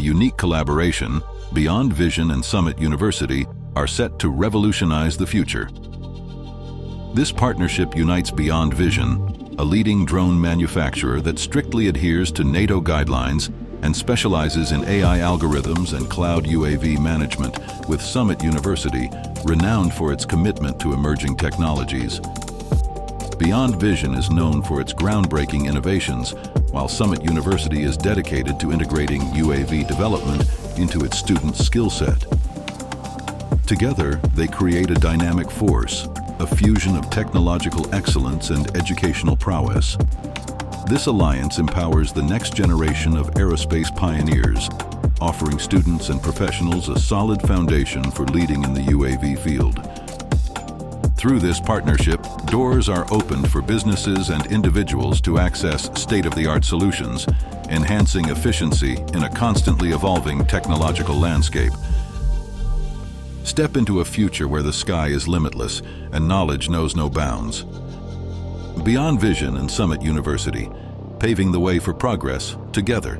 unique collaboration, Beyond Vision and Summit University are set to revolutionize the future. This partnership unites Beyond Vision, a leading drone manufacturer that strictly adheres to NATO guidelines and specializes in AI algorithms and cloud UAV management, with Summit University, renowned for its commitment to emerging technologies. Beyond Vision is known for its groundbreaking innovations, while Summit University is dedicated to integrating UAV development into its students' skill set. Together, they create a dynamic force, a fusion of technological excellence and educational prowess. This alliance empowers the next generation of aerospace pioneers, offering students and professionals a solid foundation for leading in the UAV field. Through this partnership, doors are opened for businesses and individuals to access state-of-the-art solutions, enhancing efficiency in a constantly evolving technological landscape. Step into a future where the sky is limitless and knowledge knows no bounds. Beyond Vision and Summit University, paving the way for progress together.